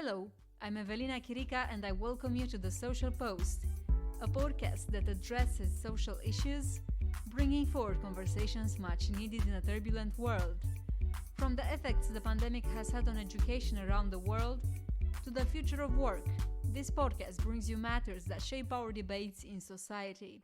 Hello, I'm Evelina Kirika and I welcome you to The Social Post, a podcast that addresses social issues, bringing forward conversations much needed in a turbulent world. From the effects the pandemic has had on education around the world to the future of work, this podcast brings you matters that shape our debates in society.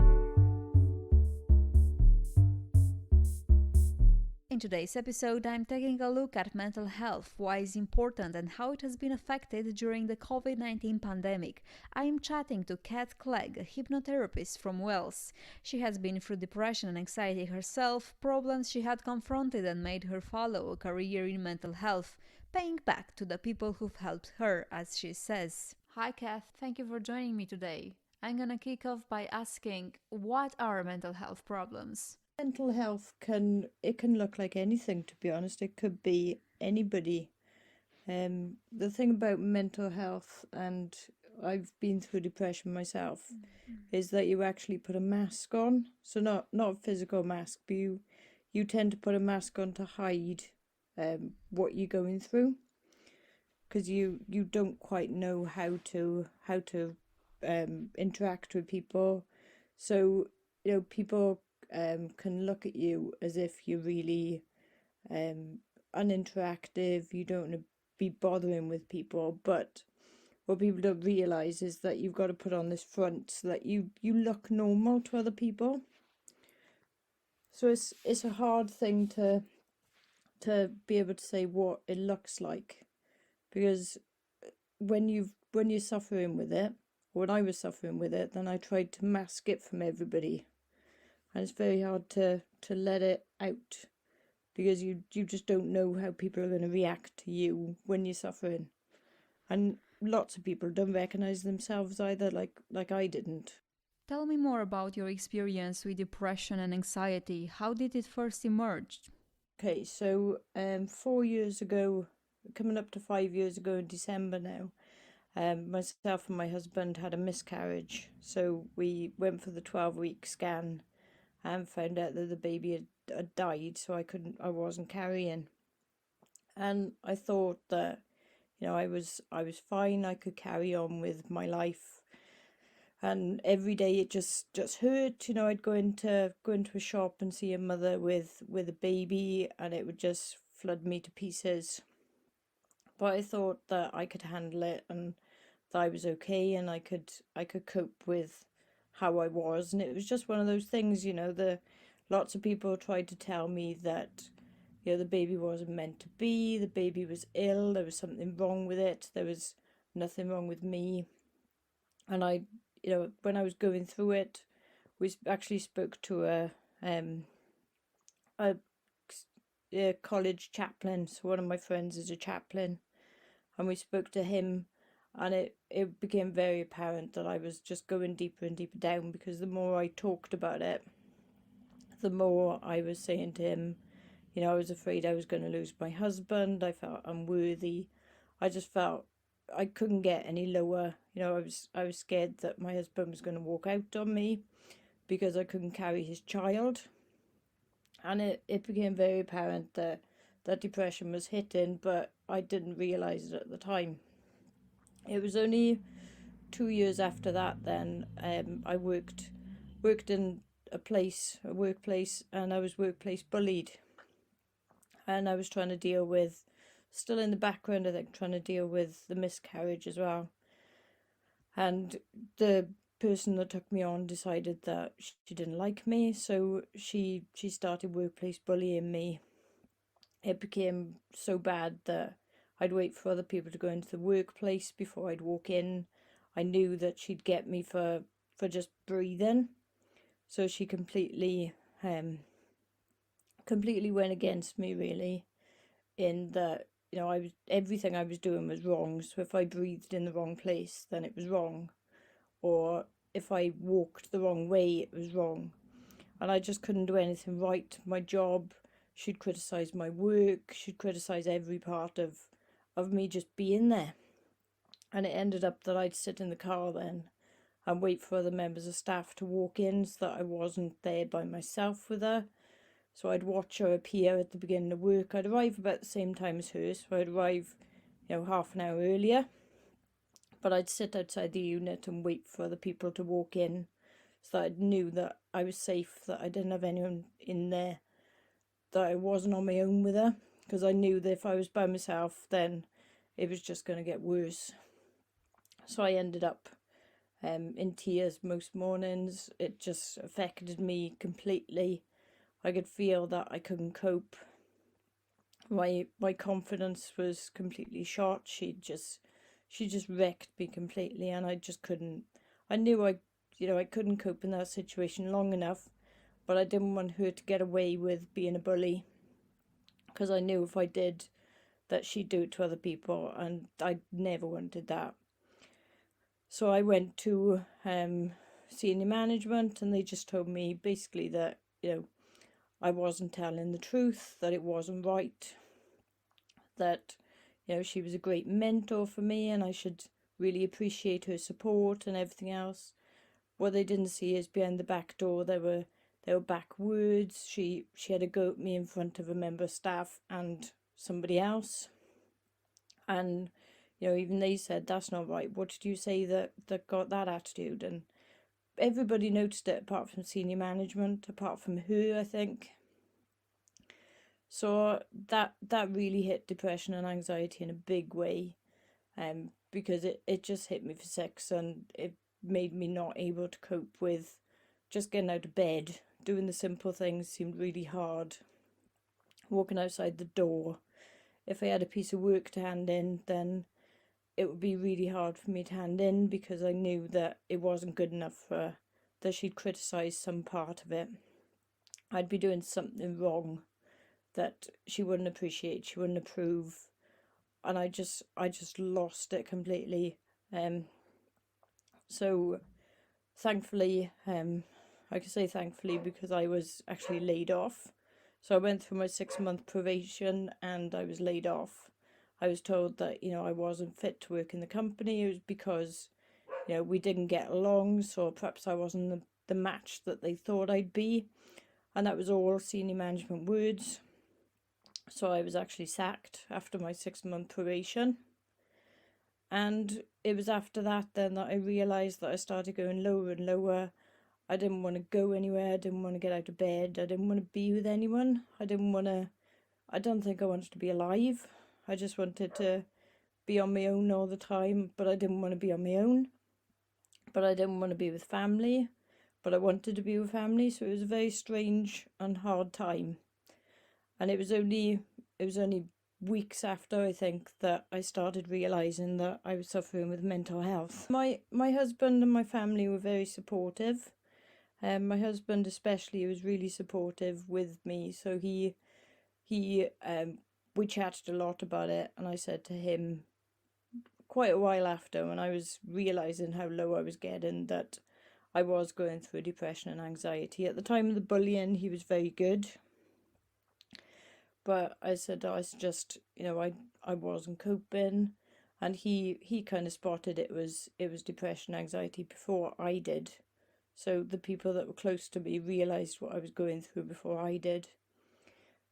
In today's episode, I'm taking a look at mental health, why it's important and how it has been affected during the COVID-19 pandemic. I am chatting to Kat Clegg, a hypnotherapist from Wales. She has been through depression and anxiety herself, problems she had confronted and made her follow a career in mental health, paying back to the people who've helped her, as she says. Hi Kath, thank you for joining me today. I'm gonna kick off by asking, what are mental health problems? Mental health can look like anything, to be honest. It could be anybody. The thing about mental health, and I've been through depression myself, is that you actually put a mask on. So not a physical mask, but you tend to put a mask on to hide what you're going through, because you don't quite know how to interact with people. So people can look at you as if you're really uninteractive, you don't want to be bothering with people, but what people don't realise is that you've got to put on this front so that you look normal to other people. So it's a hard thing to be able to say what it looks like, because when you're suffering with it, when I was suffering with it, then I tried to mask it from everybody. And it's very hard to let it out, because you just don't know how people are going to react to you when you're suffering. And lots of people don't recognise themselves either, like I didn't. Tell me more about your experience with depression and anxiety. How did it first emerge? Okay, so 4 years ago, coming up to 5 years ago in December now, myself and my husband had a miscarriage. So we went for the 12-week scan and found out that the baby had died, so I wasn't carrying. And I thought that, I was fine, I could carry on with my life. And every day it just hurt, I'd go into a shop and see a mother with a baby, and it would just flood me to pieces. But I thought that I could handle it and that I was okay, and I could cope with how I was. And it was just one of those things, lots of people tried to tell me that the baby wasn't meant to be, the baby was ill, there was something wrong with it, there was nothing wrong with me. And I, when I was going through it, we actually spoke to a college chaplain. So one of my friends is a chaplain, and we spoke to him. And it became very apparent that I was just going deeper and deeper down, because the more I talked about it, the more I was saying to him, I was afraid I was going to lose my husband. I felt unworthy. I just felt I couldn't get any lower. I was scared that my husband was going to walk out on me because I couldn't carry his child. And it became very apparent that depression was hitting, but I didn't realise it at the time. It was only 2 years after that then I worked in a workplace, and I was workplace bullied. And I was trying to deal with, still in the background, I think, trying to deal with the miscarriage as well. And the person that took me on decided that she didn't like me, so she started workplace bullying me. It became so bad that I'd wait for other people to go into the workplace before I'd walk in. I knew that she'd get me for just breathing. So she completely went against me, really, in that, everything I was doing was wrong. So if I breathed in the wrong place, then it was wrong. Or if I walked the wrong way, it was wrong. And I just couldn't do anything right. My job, she'd criticise my work, she'd criticise every part of me just being there. And it ended up that I'd sit in the car then and wait for other members of staff to walk in, so that I wasn't there by myself with her. So I'd watch her appear at the beginning of work. I'd arrive about the same time as her, so I'd arrive, half an hour earlier. but I'd sit outside the unit and wait for the people to walk in so that I knew that I was safe, that I didn't have anyone in there, that I wasn't on my own with her, because I knew that if I was by myself, then it was just going to get worse. So I ended up in tears most mornings. It just affected me completely. I could feel that I couldn't cope. My confidence was completely shot. She just wrecked me completely, and I just couldn't. I knew I couldn't cope in that situation long enough, but I didn't want her to get away with being a bully, because I knew if I did, that she'd do it to other people, and I never wanted that. So I went to senior management, and they just told me basically that I wasn't telling the truth, that it wasn't right, that she was a great mentor for me and I should really appreciate her support and everything else. What they didn't see is behind the back door there were back words. She had a go at me in front of a member of staff and somebody else, and even they said, that's not right, what did you say that got that attitude? And everybody noticed it apart from senior management, apart from her, I think. So that really hit depression and anxiety in a big way, because it just hit me for 6, and it made me not able to cope with just getting out of bed. Doing the simple things seemed really hard. Walking outside the door, if I had a piece of work to hand in, then it would be really hard for me to hand in, because I knew that it wasn't good enough for her, that she'd criticise some part of it. I'd be doing something wrong that she wouldn't appreciate, she wouldn't approve, and I just lost it completely. So thankfully, I can say thankfully because I was actually laid off. So I went through my 6-month probation and I was laid off. I was told that I wasn't fit to work in the company. It was because we didn't get along, so perhaps I wasn't the match that they thought I'd be, and that was all senior management words. So I was actually sacked after my 6-month probation. And it was after that then that I realised that I started going lower and lower. I didn't want to go anywhere. I didn't want to get out of bed. I didn't want to be with anyone. I don't think I wanted to be alive. I just wanted to be on my own all the time, but I didn't want to be on my own. But I didn't want to be with family, but I wanted to be with family. So it was a very strange and hard time. And it was only weeks after, I think, that I started realising that I was suffering with mental health. My husband and my family were very supportive. My husband especially was really supportive with me. So we chatted a lot about it, and I said to him quite a while after, when I was realising how low I was getting, that I was going through depression and anxiety. At the time of the bullying, he was very good. But I said, I was just, I wasn't coping, and he kind of spotted it was depression, anxiety before I did. So the people that were close to me realised what I was going through before I did.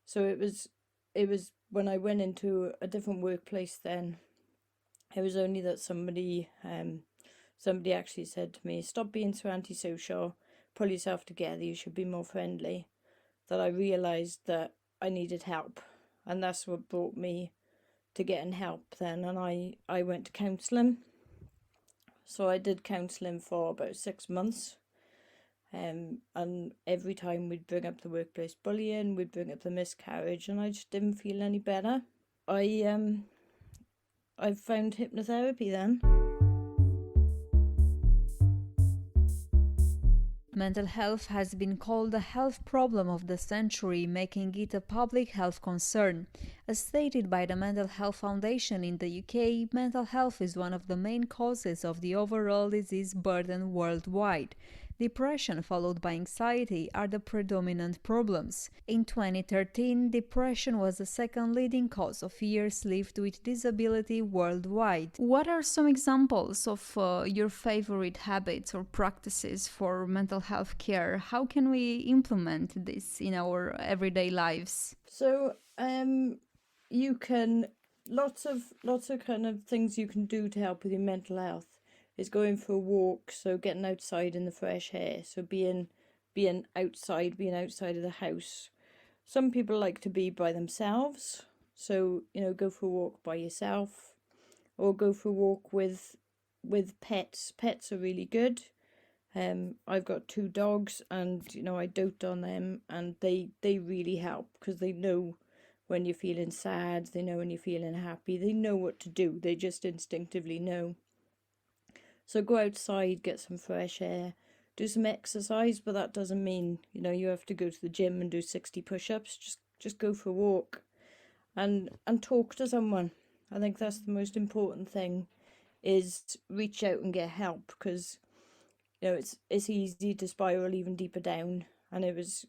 So it was when I went into a different workplace then, it was only that somebody actually said to me, stop being so antisocial, pull yourself together, you should be more friendly, that I realised that I needed help, and that's what brought me to getting help then. And I went to counselling. So I did counselling for about 6 months, and every time we'd bring up the workplace bullying, we'd bring up the miscarriage, and I just didn't feel any better. I found hypnotherapy then. Mental health has been called the health problem of the century, making it a public health concern. As stated by the Mental Health Foundation in the UK, mental health is one of the main causes of the overall disease burden worldwide. Depression followed by anxiety are the predominant problems. In 2013, depression was the second leading cause of years lived with disability worldwide. What are some examples of your favorite habits or practices for mental health care? How can we implement this in our everyday lives? So you can lots of kind of things you can do to help with your mental health is going for a walk, so getting outside in the fresh air, so being outside of the house. Some people like to be by themselves, so go for a walk by yourself or go for a walk with pets. Pets are really good. I've got two dogs, and I dote on them, and they really help because they know when you're feeling sad, they know when you're feeling happy, they know what to do. They just instinctively know. So go outside, get some fresh air, do some exercise, but that doesn't mean you have to go to the gym and do 60 push-ups. Just go for a walk and talk to someone. I think that's the most important thing, is reach out and get help, because it's easy to spiral even deeper down. And it was,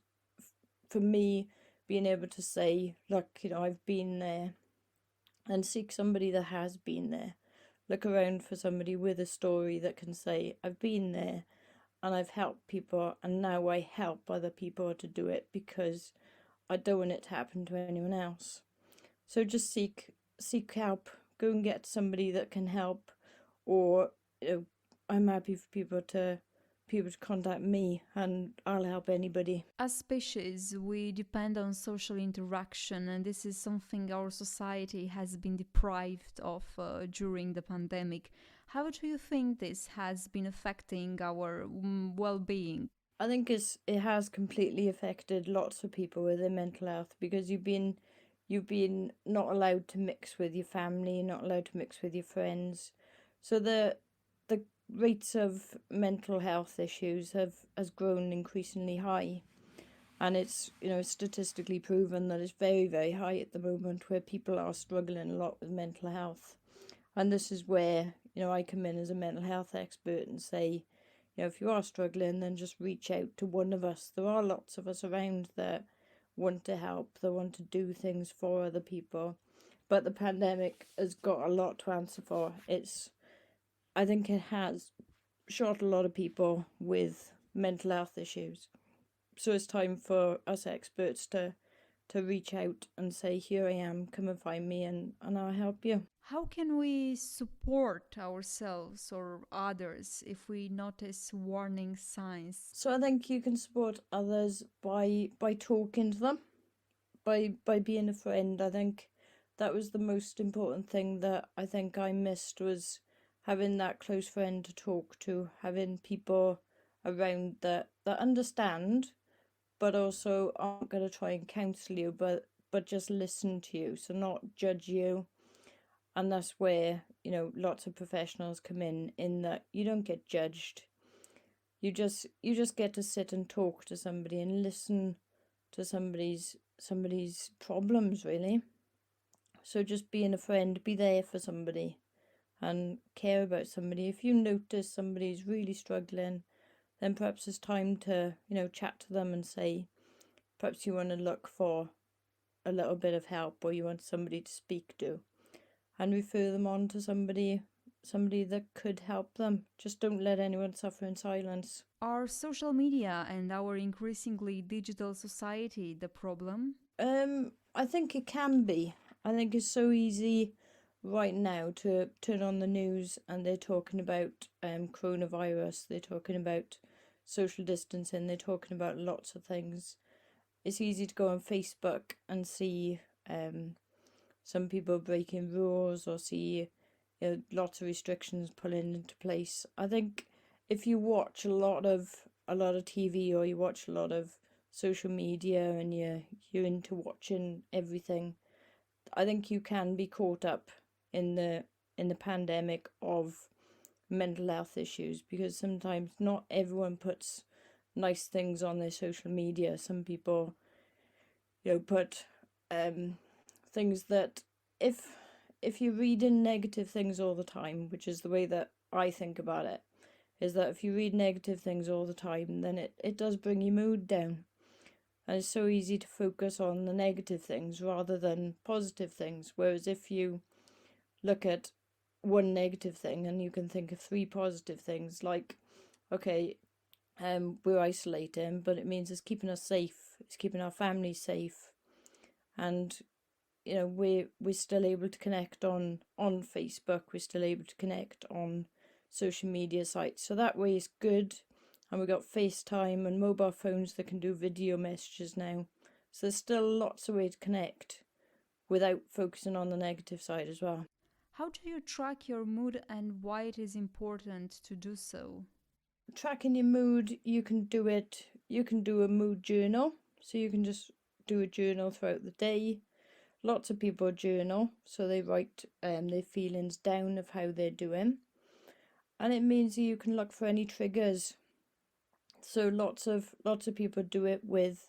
for me, being able to say, look, I've been there, and seek somebody that has been there. Look around for somebody with a story that can say, I've been there and I've helped people, and now I help other people to do it because I don't want it to happen to anyone else. So just seek help. Go and get somebody that can help, or I'm happy for people to contact me, and I'll help anybody. As species, we depend on social interaction, and this is something our society has been deprived of during the pandemic. How do you think this has been affecting our well being? I think it has completely affected lots of people with their mental health, because you've been not allowed to mix with your family, not allowed to mix with your friends. So the rates of mental health issues has grown increasingly high. And it's statistically proven that it's very, very high at the moment, where people are struggling a lot with mental health. And this is where I come in as a mental health expert and say, if you are struggling, then just reach out to one of us. There are lots of us around that want to help, that want to do things for other people. But the pandemic has got a lot to answer for. I think it has shot a lot of people with mental health issues. So it's time for us experts to reach out and say, here I am, come and find me, and I'll help you. How can we support ourselves or others if we notice warning signs? So I think you can support others by talking to them, by being a friend. I think that was the most important thing that I think I missed, was having that close friend to talk to, having people around that understand, but also aren't going to try and counsel you, but just listen to you, so not judge you. And that's where lots of professionals come in that you don't get judged. You just get to sit and talk to somebody and listen to somebody's problems, really. So just being a friend, be there for somebody and care about somebody. If you notice somebody's really struggling, then perhaps it's time to chat to them and say, perhaps you want to look for a little bit of help, or you want somebody to speak to, and refer them on to somebody that could help them. Just don't let anyone suffer in silence. Are social media and our increasingly digital society the problem? I think it can be. I think it's so easy right now to turn on the news and they're talking about coronavirus, they're talking about social distancing, they're talking about lots of things. It's easy to go on Facebook and see some people breaking rules, or see lots of restrictions pulling into place. I think if you watch a lot of TV, or you watch a lot of social media, and you're into watching everything, I think you can be caught up in the pandemic of mental health issues, because sometimes not everyone puts nice things on their social media. Some people put things that, if you're reading negative things all the time, which is the way that I think about it, is that if you read negative things all the time, then it does bring your mood down. And it's so easy to focus on the negative things rather than positive things. Whereas if you look at one negative thing and you can think of three positive things, like, okay, we're isolating, but it means it's keeping us safe, it's keeping our families safe, and we're still able to connect on Facebook. We're still able to connect on social media sites. So that way is good. And we've got FaceTime and mobile phones that can do video messages now. So there's still lots of ways to connect without focusing on the negative side as well. How do you track your mood and why it is important to do so? Tracking your mood, you can do a mood journal. So you can just do a journal throughout the day. Lots of people journal, so they write their feelings down of how they're doing. And it means that you can look for any triggers. So lots of people do it with,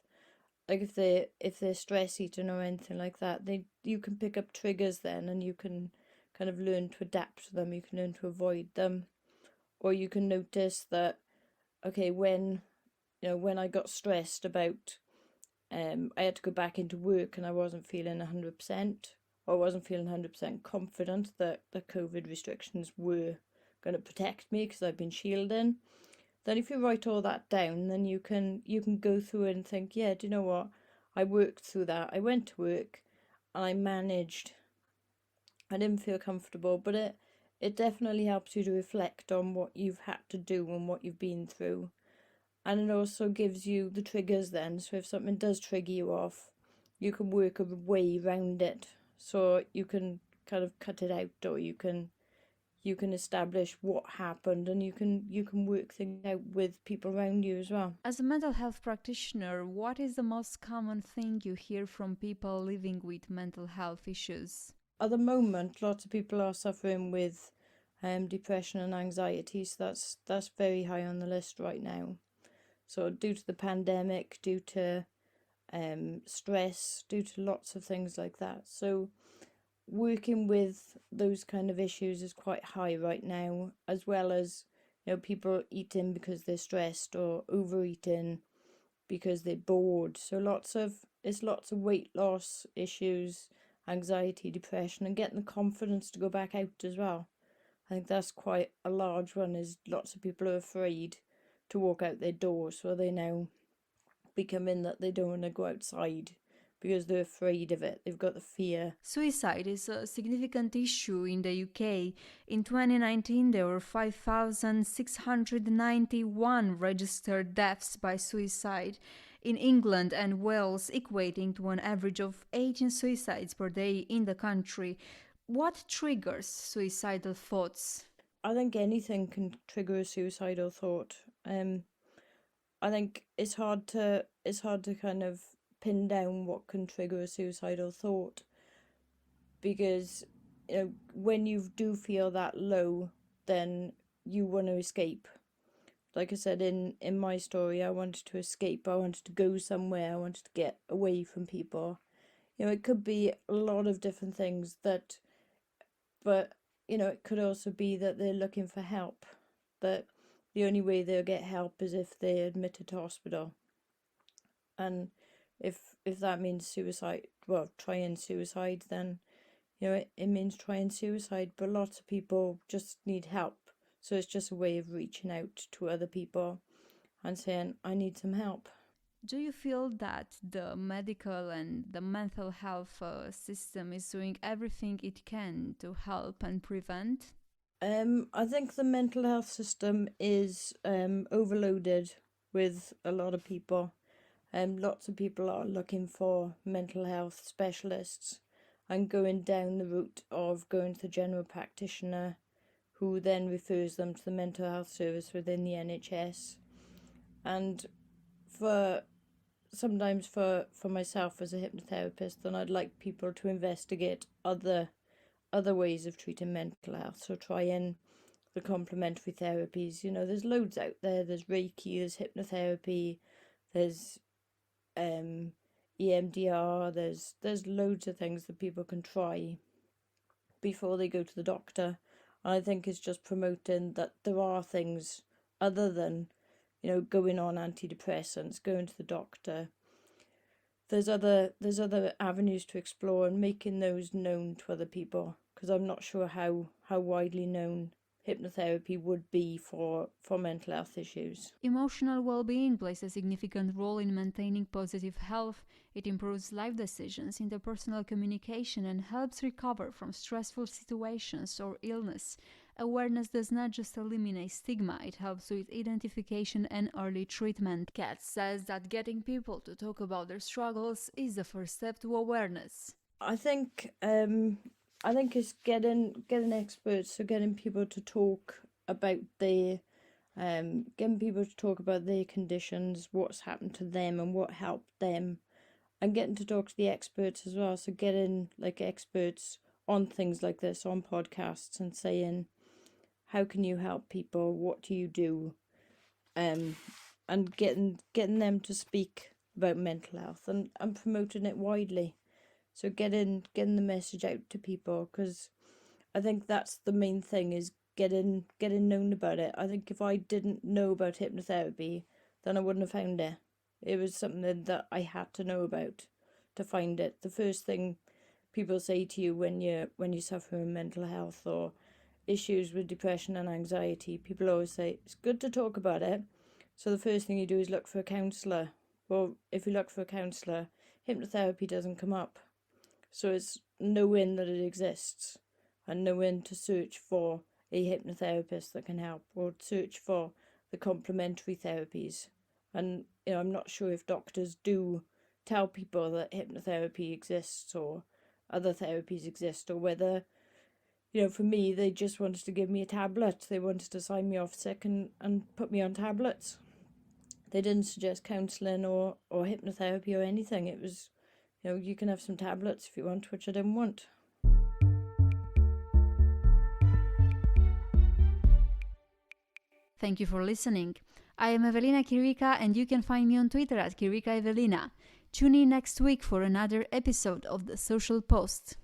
like, if they're stress eating or anything like that, you can pick up triggers then, and you can kind of learn to adapt to them. You can learn to avoid them, or you can notice that, okay, when I got stressed about I had to go back into work and I wasn't feeling 100%, or wasn't feeling 100% confident that the COVID restrictions were going to protect me because I've been shielding. Then if you write all that down, then you can go through it and think, yeah, do you know what? I worked through that. I went to work and I managed. I didn't feel comfortable, but it definitely helps you to reflect on what you've had to do and what you've been through. And it also gives you the triggers then. So if something does trigger you off, you can work a way around it. So you can kind of cut it out, or you can establish what happened, and you can work things out with people around you as well. As a mental health practitioner, what is the most common thing you hear from people living with mental health issues? At the moment, lots of people are suffering with depression and anxiety, so that's very high on the list right now. So due to the pandemic, due to stress, due to lots of things like that. So working with those kind of issues is quite high right now, as well as people eating because they're stressed, or overeating because they're bored. So lots of weight loss issues, anxiety, depression, and getting the confidence to go back out as well. I think that's quite a large one, is lots of people are afraid to walk out their doors, so they now becoming that they don't want to go outside because they're afraid of it. They've got the fear. Suicide is a significant issue in the UK. In 2019, there were 5,691 registered deaths by suicide in England and Wales, equating to an average of 18 suicides per day in the country. What triggers suicidal thoughts? I think anything can trigger a suicidal thought. I think it's hard to kind of pin down what can trigger a suicidal thought, because when you do feel that low, then you want to escape. Like I said in my story, I wanted to escape. I wanted to go somewhere. I wanted to get away from people. It could be a lot of different things that, but it could also be that they're looking for help. That the only way they'll get help is if they're admitted to hospital. And if that means suicide, well, trying suicide, then it means trying suicide. But lots of people just need help, so it's just a way of reaching out to other people and saying, I need some help. Do you feel that the medical and the mental health system is doing everything it can to help and prevent? I think the mental health system is overloaded with a lot of people. Lots of people are looking for mental health specialists and going down the route of going to the general practitioner, who then refers them to the mental health service within the NHS. And sometimes for myself as a hypnotherapist, then I'd like people to investigate other ways of treating mental health. So trying the complementary therapies. There's loads out there. There's Reiki, there's hypnotherapy, there's EMDR, there's loads of things that people can try before they go to the doctor. And I think it's just promoting that there are things other than going on antidepressants, going to the doctor. There's other avenues to explore, and making those known to other people, because I'm not sure how widely known hypnotherapy would be for mental health issues. Emotional well-being plays a significant role in maintaining positive health. It improves life decisions, interpersonal communication, and helps recover from stressful situations or illness. Awareness does not just eliminate stigma, it helps with identification and early treatment. Kat says that getting people to talk about their struggles is the first step to awareness. I think it's getting experts, so getting people to talk about their getting people to talk about their conditions, what's happened to them and what helped them, and getting to talk to the experts as well. So getting like experts on things like this on podcasts and saying, how can you help people? What do you do? And getting them to speak about mental health and promoting it widely. So getting the message out to people, because I think that's the main thing, is getting known about it. I think if I didn't know about hypnotherapy, then I wouldn't have found it. It was something that I had to know about to find it. The first thing people say to you when you suffer from mental health or issues with depression and anxiety, people always say it's good to talk about it. So the first thing you do is look for a counsellor. Well, if you look for a counsellor, hypnotherapy doesn't come up. So it's knowing that it exists and knowing to search for a hypnotherapist that can help, or search for the complementary therapies. And I'm not sure if doctors do tell people that hypnotherapy exists or other therapies exist, or whether, for me, they just wanted to give me a tablet. They wanted to sign me off sick and put me on tablets. They didn't suggest counselling or hypnotherapy or anything. It was, you can have some tablets if you want, which I didn't want. Thank you for listening. I am Evelina Kirika, and you can find me on Twitter at Kirika Evelina. Tune in next week for another episode of The Social Post.